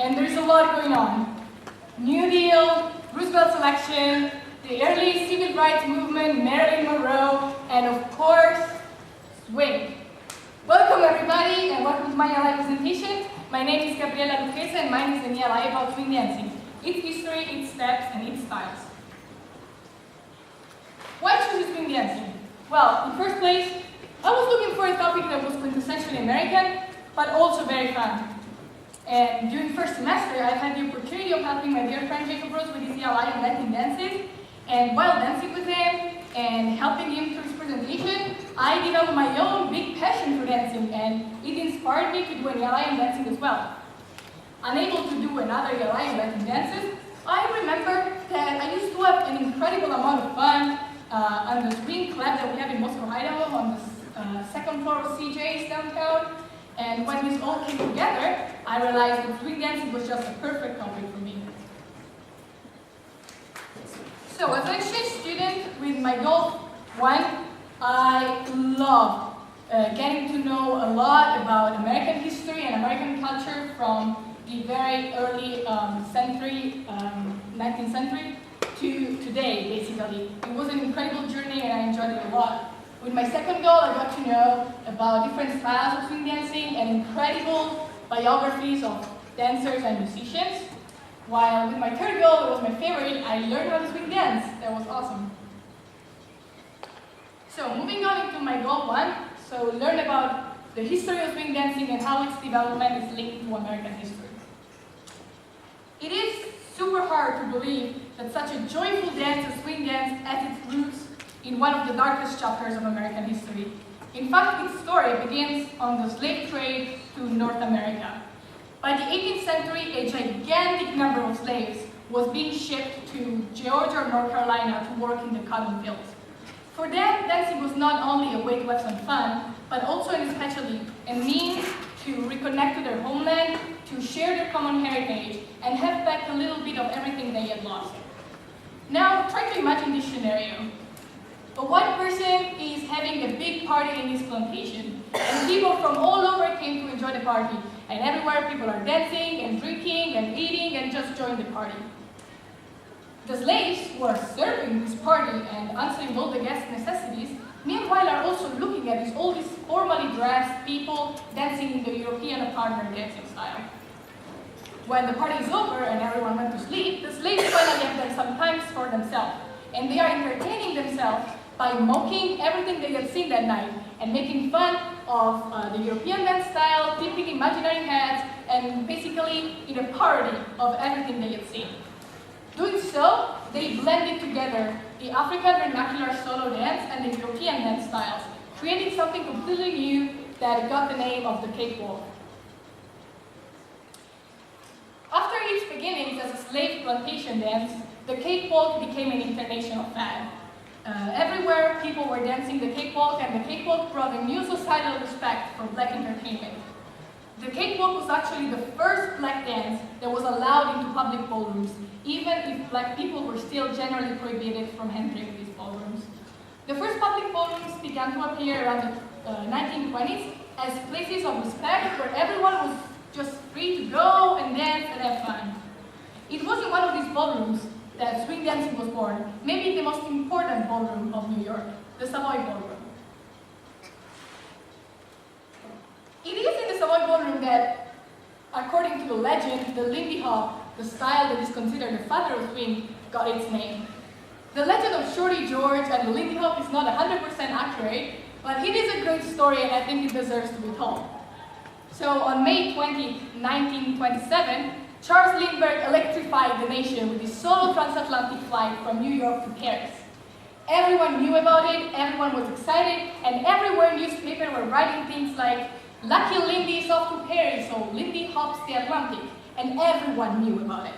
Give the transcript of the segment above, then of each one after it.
and there's a lot going on. New Deal, Roosevelt's election, the early civil rights movement, Marilyn Monroe, and of course, swing. Welcome everybody, and welcome to my ELI presentation. My name is Gabriella Lucchese, and mine is an ELI about swing dancing. Its history, its steps, and its styles. Why choose swing dancing? Well, in first place, I was looking for a topic that was quintessentially American, but also very fun. And during first semester, I had the opportunity of helping my dear friend Jacob Rose with his ELI on Latin dances. And while dancing with him and helping him through his presentation, I developed my own big passion for dancing, and it inspired me to do an ELI on dancing as well. Unable to do another ELI on Latin dances, I remember that I used to have an incredible amount of fun on the swing club that we have in Moscow, Idaho, on the second floor of CJ's downtown. And when this all came together, I realized that swing dancing was just a perfect topic for me. So as an exchange student with my goal 1, I love getting to know a lot about American history and American culture from the very early 19th century to today, basically. It was an incredible journey and I enjoyed it a lot. With my second goal, I got to know about different styles of swing dancing and incredible biographies of dancers and musicians. While with my third goal, it was my favorite, I learned how to swing dance. That was awesome. So moving on into my goal 1, so learn about the history of swing dancing and how its development is linked to American history. It is super hard to believe that such a joyful dance as swing dance has its roots in one of the darkest chapters of American history. In fact, its story begins on the slave trade to North America. By the 18th century, a gigantic number of slaves was being shipped to Georgia or North Carolina to work in the cotton fields. For them, dancing was not only a way to have some fun, but also and especially a means to reconnect to their homeland, to share their common heritage, and have back a little bit of everything they had lost. Now, try to imagine this scenario. A white person is having a big party in his plantation, and people from all over came to enjoy the party. And everywhere people are dancing and drinking and eating and just join the party. The slaves who are serving this party and answering all the guest necessities, meanwhile are also looking at all these formally dressed people dancing in the European apartment dancing style. When the party is over and everyone went to sleep, the slaves finally have some time for themselves. And they are entertaining themselves by mocking everything they had seen that night and making fun of the European dance style, tipping imaginary hats, and basically in a parody of everything they had seen. Doing so, they blended together the African vernacular solo dance and the European dance styles, creating something completely new that got the name of the cakewalk. After its beginnings as a slave plantation dance, the cakewalk became an international fad. Everywhere people were dancing the cakewalk, and the cakewalk brought a new societal respect for black entertainment. The cakewalk was actually the first black dance that was allowed into public ballrooms, even if black people were still generally prohibited from entering these ballrooms. The first public ballrooms began to appear around the 1920s as places of respect where everyone was just free to go and dance and have fun. It was in one of these ballrooms that swing dancing was born, maybe the most important ballroom of New York, the Savoy Ballroom. It is in the Savoy Ballroom that, according to the legend, the Lindy Hop, the style that is considered the father of swing, got its name. The legend of Shorty George and the Lindy Hop is not 100% accurate, but it is a great story and I think it deserves to be told. So on May 20, 1927, Charles Lindbergh electrified the nation with his solo transatlantic flight from New York to Paris. Everyone knew about it, everyone was excited, and everywhere newspapers were writing things like, "Lucky Lindy is off to Paris," or "Lindy hops the Atlantic," and everyone knew about it.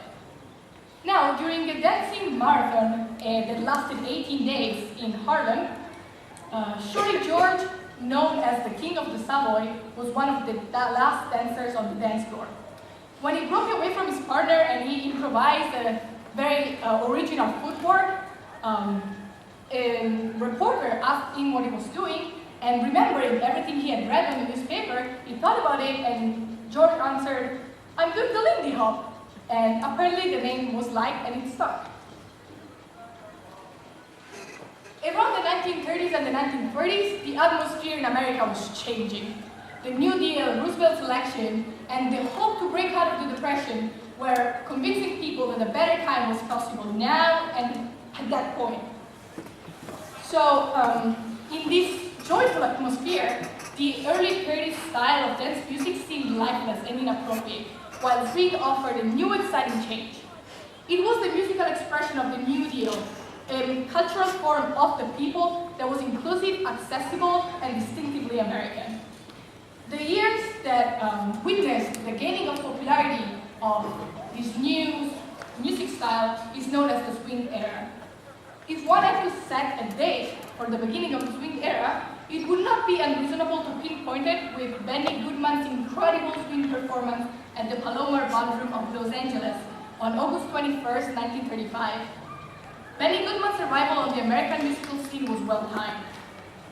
Now, during a dancing marathon that lasted 18 days in Harlem, Shorty George, known as the King of the Savoy, was one of the last dancers on the dance floor. When he broke away from his partner and he improvised a very original footwork, a reporter asked him what he was doing, and remembering everything he had read on the newspaper, he thought about it, and George answered, I'm doing the Lindy Hop. And apparently the name was liked and it stuck. Around the 1930s and the 1940s, the atmosphere in America was changing. The New Deal, Roosevelt's election, and the hope to break out of the Depression were convincing people that a better time was possible now and at that point. So, in this joyful atmosphere, the early 30s style of dance music seemed lifeless and inappropriate, while swing offered a new exciting change. It was the musical expression of the New Deal, a cultural form of the people that was inclusive, accessible, and distinctively American. The years that witnessed the gaining of popularity of this new music style is known as the swing era. If one had to set a date for the beginning of the swing era, it would not be unreasonable to pinpoint it with Benny Goodman's incredible swing performance at the Palomar Ballroom of Los Angeles on August 21st, 1935. Benny Goodman's arrival on the American musical scene was well-timed.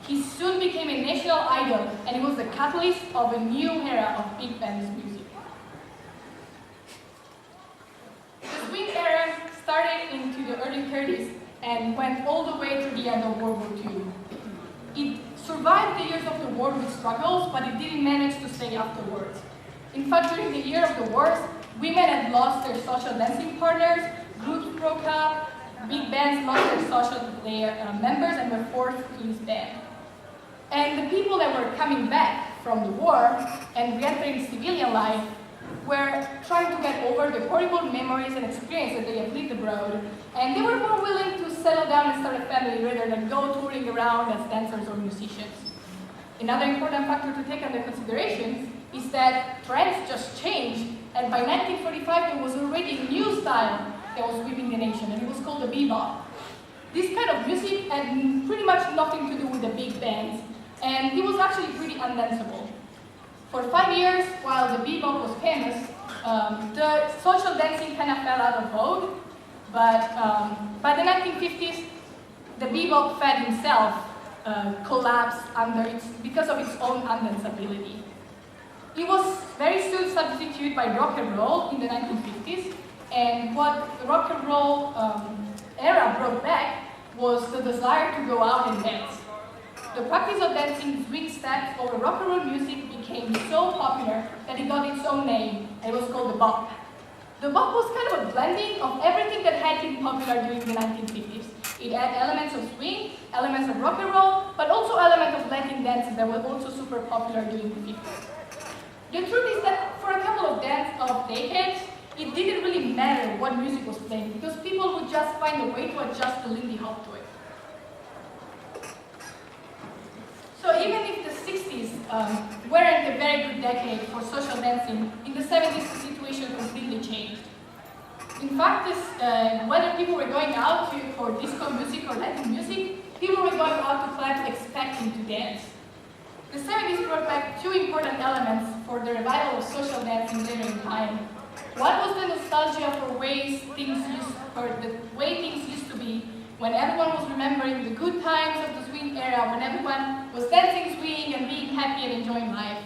He soon became a national idol, and he was the catalyst of a new era of big band music. The swing era started into the early 30s and went all the way to the end of World War II. It survived the years of the war with struggles, but it didn't manage to stay afterwards. In fact, during the year of the wars, women had lost their social dancing partners, groups broke up, big bands lost their members and were forced to disband. And the people that were coming back from the war and re-entering civilian life were trying to get over the horrible memories and experiences they had lived abroad, and they were more willing to settle down and start a family rather than go touring around as dancers or musicians. Another important factor to take under consideration is that trends just changed, and by 1945 there was already a new style that was sweeping the nation, and it was called the bebop. This kind of music had pretty much nothing to do with the big bands, and it was actually pretty undanceable. For 5 years, while the bebop was famous, the social dancing kind of fell out of vogue, but by the 1950s, the bebop fad himself collapsed because of its own undanceability. It was very soon substituted by rock and roll in the 1950s, and what the rock and roll era brought back was the desire to go out and dance. The practice of dancing swing steps over rock and roll music became so popular that it got its own name, and it was called the bop. The bop was kind of a blending of everything that had been popular during the 1950s. It had elements of swing, elements of rock and roll, but also elements of Latin dances that were also super popular during the 50s. The truth is that for a couple of decades, it didn't really matter what music was playing, because people would just find a way to adjust the Lindy Hop to it. So even if the 60s weren't a very good decade for social dancing, in the 70s the situation completely changed. In fact, whether people were going out for disco music or Latin music, people were going out to clubs expecting to dance. The 70s brought back two important elements for the revival of social dancing later in time. One was the nostalgia for the way things used to be, when everyone was remembering the good times of the swing era, when everyone was dancing swing and being happy and enjoying life.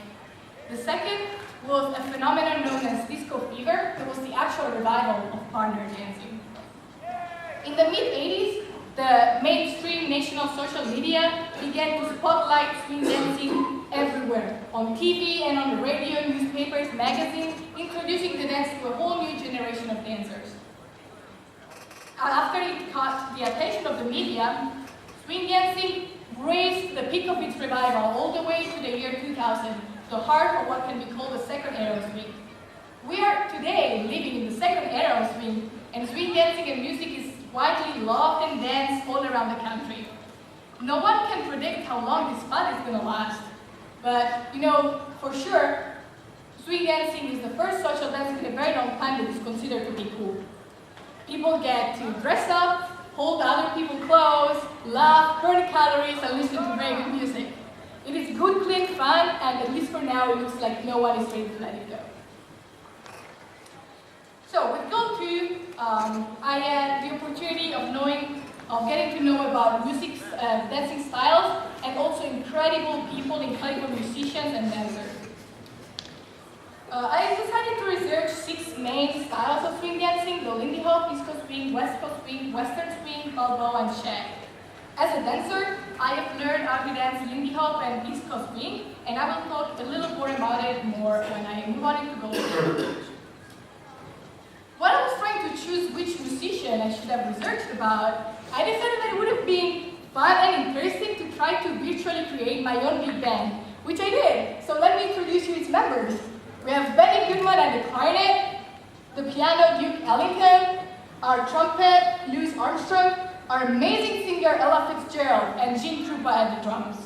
The second was a phenomenon known as disco fever, that was the actual revival of partner dancing. In the mid-80s, the mainstream national social media began to spotlight swing dancing everywhere, on TV and on the radio, newspapers, magazines, introducing the dance to a whole new generation of dancers. After it caught the attention of the media, swing dancing raised the peak of its revival all the way to the year 2000, the heart of what can be called the second era of swing. We are today living in the second era of swing, and swing dancing and music is widely loved and danced all around the country. No one can predict how long this fad is going to last, but for sure, swing dancing is the first social dance in a very long time that is considered to be cool. People get to dress up, hold other people's clothes, laugh, burn calories, and listen to very good music. It is good, clean fun, and at least for now, it looks like no one is ready to let it go. So with Go 2, I had the opportunity of getting to know about music, dancing styles, and also incredible people, incredible musicians and dancers. I decided to research 6 main styles of swing dancing: the Lindy Hop, East Coast Swing, West Coast Swing, Western Swing, Balboa, and Shag. As a dancer, I have learned how to dance Lindy Hop and East Coast Swing, and I will talk a little more about it when I move on into gold. When I was trying to choose which musician I should have researched about, I decided that it would have been fun and interesting to try to virtually create my own big band, which I did. So let me introduce you its members. We have Benny Goodman at the clarinet, the piano Duke Ellington, our trumpet Louis Armstrong, our amazing singer Ella Fitzgerald, and Gene Krupa at the drums.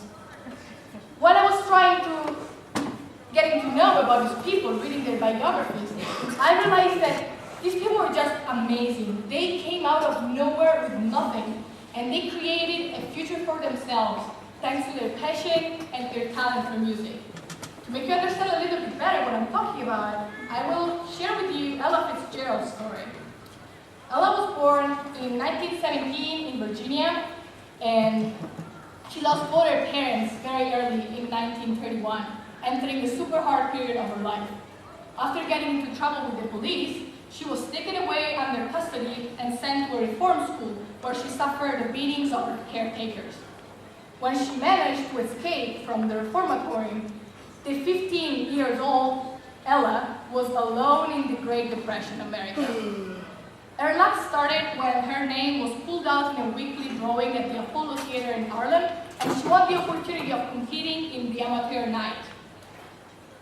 When I was trying to getting to know about these people, reading their biographies, I realized that these people were just amazing. They came out of nowhere with nothing, and they created a future for themselves thanks to their passion and their talent for music. To make you understand a little bit better what I'm talking about, I will share with you Ella Fitzgerald's story. Ella was born in 1917 in Virginia, and she lost both her parents very early in 1931, entering a super hard period of her life. After getting into trouble with the police, she was taken away under custody and sent to a reform school where she suffered the beatings of her caretakers. When she managed to escape from the reformatory, the 15-year-old Ella was alone in the Great Depression America. Her luck started when her name was pulled out in a weekly drawing at the Apollo Theater in Harlem, and she won the opportunity of competing in the amateur night.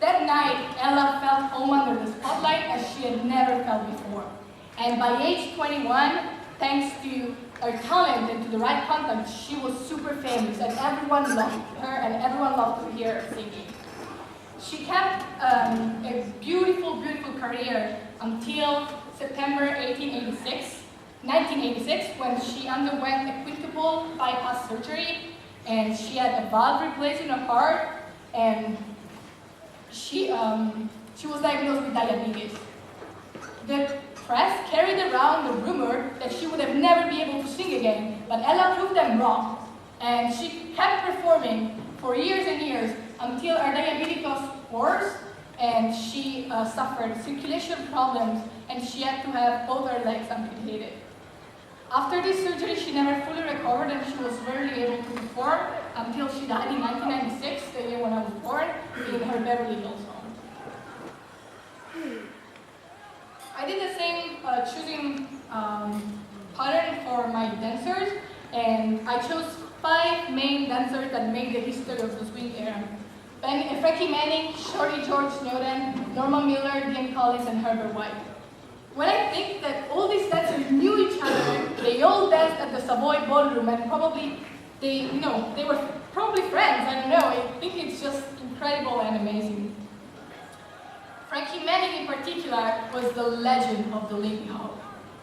That night, Ella felt home under the spotlight as she had never felt before. And by age 21, thanks to her talent and to the right contacts, she was super famous, and everyone loved her and everyone loved to hear her singing. She kept a beautiful, beautiful career until September 1986, when she underwent a quintuple bypass surgery, and she had a valve replaced in her heart, and she was diagnosed with diabetes. The press carried around the rumor that she would have never be able to sing again, but Ella proved them wrong, and she kept performing for years and years until her diabetes got worse, and she suffered circulation problems, and she had to have both her legs amputated. After this surgery, she never fully recovered, and she was rarely able to perform until she died in 1996, the year when I was born, in her Beverly Hills home. I did the same choosing pattern for my dancers, and I chose 5 main dancers that made the history of the swing era. Frankie Manning, Shorty George Snowden, Norma Miller, Dean Collins, and Herbert White. When I think that all these dancers knew each other, they all danced at the Savoy Ballroom, and probably they were probably friends. I don't know. I think it's just incredible and amazing. Frankie Manning, in particular, was the legend of the Lindy Hop.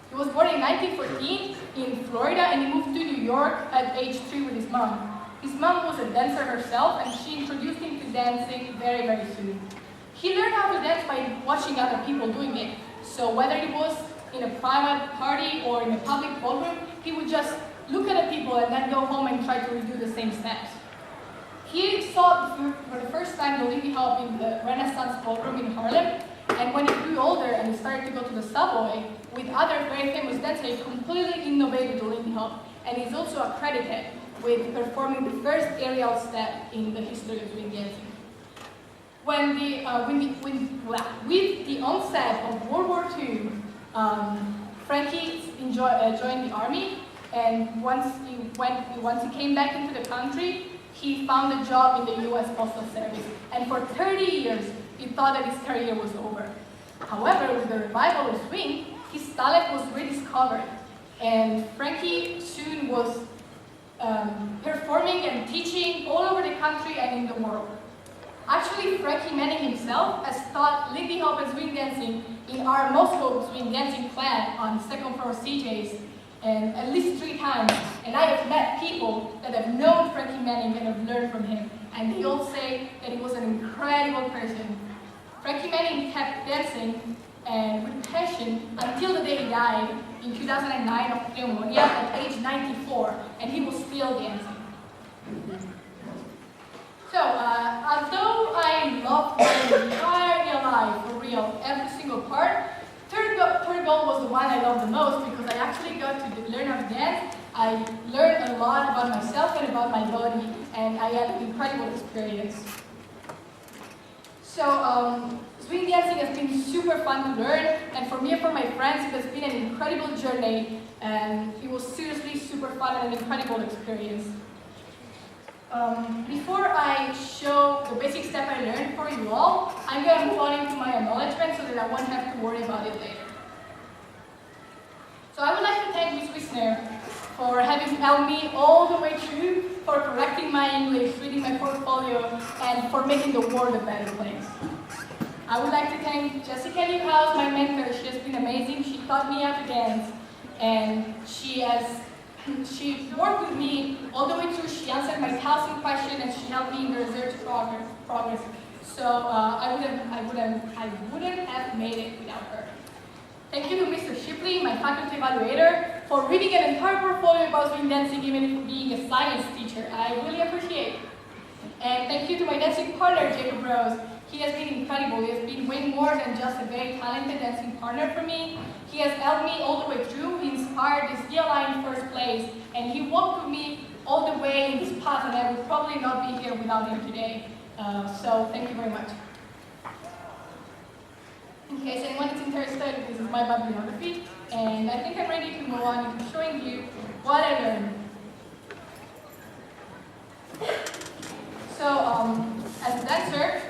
He was born in 1914 in Florida, and he moved to New York at age 3 with his mom. His mom was a dancer herself, and she introduced him to dancing very, very soon. He learned how to dance by watching other people doing it. So whether it was in a private party or in a public ballroom, he would just look at the people and then go home and try to redo the same steps. He saw for the first time the Lindy Hop in the Renaissance Ballroom in Harlem, and when he grew older and he started to go to the Savoy with other very famous dancers, he completely innovated the Lindy Hop, and he's also accredited with performing the first aerial step in the history of swing dancing. With the onset of World War II, Frankie joined the army, and once he came back into the country, he found a job in the U.S. Postal Service, and for 30 years, he thought that his career was over. However, with the revival of swing, his talent was rediscovered, and Frankie soon was performing and teaching all over the country and in the world. Actually, Frankie Manning himself has taught Lindy Hop and swing dancing in our Moscow swing dancing plant on second floor CJ's, and at least 3 times. And I have met people that have known Frankie Manning and have learned from him, and they all say that he was an incredible person. Frankie Manning kept dancing with passion until the day he died in 2009 of pneumonia at age 94, and he was still dancing. So, although I loved my entire life life, for real, every single part. Third goal was the one I loved the most because I actually got to learn how to dance. I learned a lot about myself and about my body, and I had an incredible experience. So, swing dancing has been super fun to learn, and for me and for my friends, it has been an incredible journey, and it was seriously super fun and an incredible experience. Before I show the basic step I learned for you all, I'm going to move on into my acknowledgement so that I won't have to worry about it later. So I would like to thank Ms. Wisner for having helped me all the way through, for correcting my English, reading my portfolio, and for making the world a better place. I would like to thank Jessica Newhouse, my mentor. She has been amazing. She taught me how to dance, and she worked with me all the way through. She answered my 1,000 questions, and she helped me in the research progress. So I wouldn't have made it without her. Thank you to Mr. Shipley, my faculty evaluator, for reading an entire portfolio about swing dancing, even if being a science teacher. I really appreciate it. And thank you to my dancing partner, Jacob Rose. He has been incredible. He has been way more than just a very talented dancing partner for me. He has helped me all the way through. He inspired this DLI in first place, and he walked with me all the way in this path, and I would probably not be here without him today. So thank you very much. In case anyone is interested, this is my bibliography, and I think I'm ready to move on into showing you what I learned. So, as a dancer,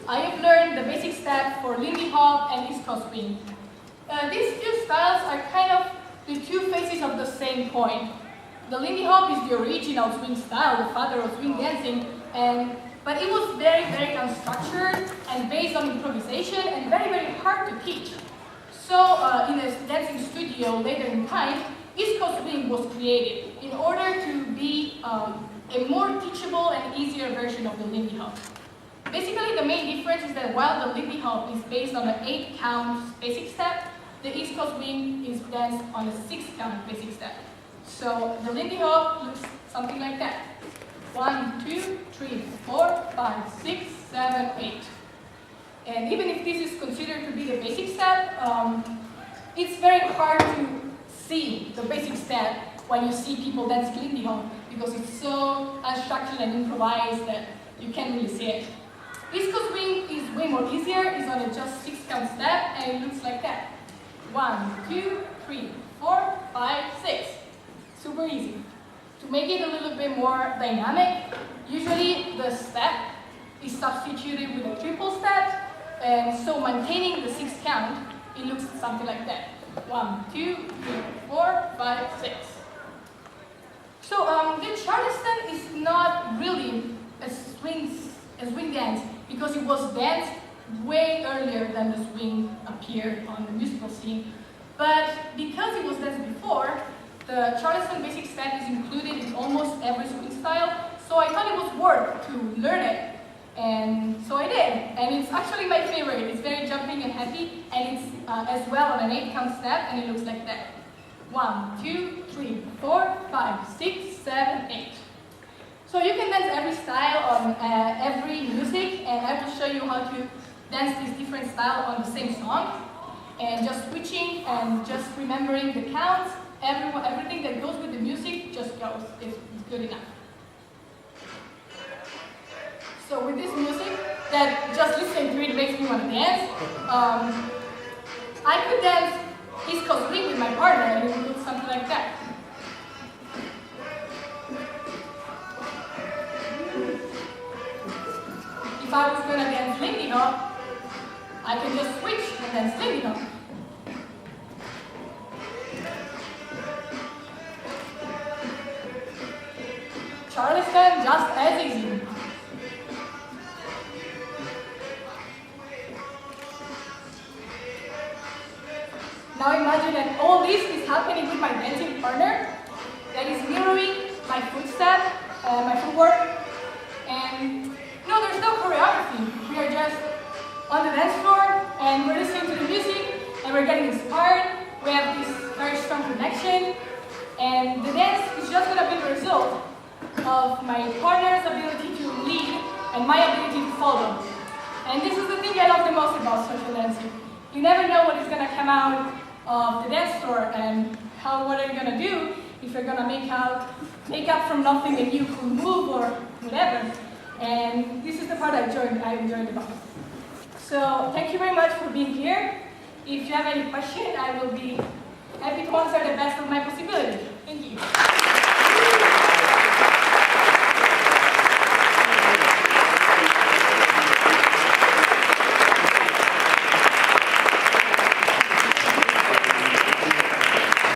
I have learned the basic steps for Lindy Hop and East Coast Swing. These two styles are kind of the two faces of the same coin. The Lindy Hop is the original swing style, the father of swing dancing, but it was very, very unstructured and based on improvisation and very, very hard to teach. So in a dancing studio later in time, East Coast Swing was created in order to be a more teachable and easier version of the Lindy Hop. Basically, the main difference is that while the Lindy Hop is based on an 8-count basic step, the East Coast Swing is danced on a 6-count basic step. So the Lindy Hop looks something like that. 1, 2, 3, 4, 5, 6, 7, 8. And even if this is considered to be the basic step, it's very hard to see the basic step when you see people dancing Lindy Hop because it's so unstructured and improvised that you can't really see it. East Coast Swing is way more easier. It's on a just 6-count step, and it looks like that. 1, 2, 3, 4, 5, 6. Super easy. To make it a little bit more dynamic, usually the step is substituted with a triple step, and so maintaining the 6th count, it looks something like that. 1, 2, 3, 4, 5, 6. So the Charleston is not really a swing dance because it was danced way earlier than the swing appeared on the musical scene. But because it was danced before, the Charleston basic step is included in almost every swing style, so I thought it was worth to learn it. And so I did, and it's actually my favorite. It's very jumping and happy, and it's as well on an 8-count step, and it looks like that. 1, 2, 3, 4, 5, 6, 7, 8. So you can dance every style on every music, and I will show you how to dance these different styles on the same song. And just switching and just remembering the counts, everything that goes with the music just goes. It's good enough. So with this music, that just listening to it makes me want to dance, I could dance East Coast Swing with my partner, and it would look something like that. If I was going to dance Lindy Hop, I could just switch and dance Lindy Hop. Charleston, just as easy. Now imagine that all this is happening with my dancing partner that is mirroring my footstep, my footwork, and no, there's no choreography. We are just on the dance floor and we're listening to the music and we're getting inspired. We have this very strong connection, and the dance is just going to be the result of my partner's ability to lead and my ability to follow. And this is the thing I love the most about social dancing. You never know what is going to come out of the dance floor and what are you going to do if you're going to make up from nothing and you could move or whatever. And this is the part I enjoyed the most. So thank you very much for being here. If you have any question, I will be happy to answer the best of my possibilities. Thank you.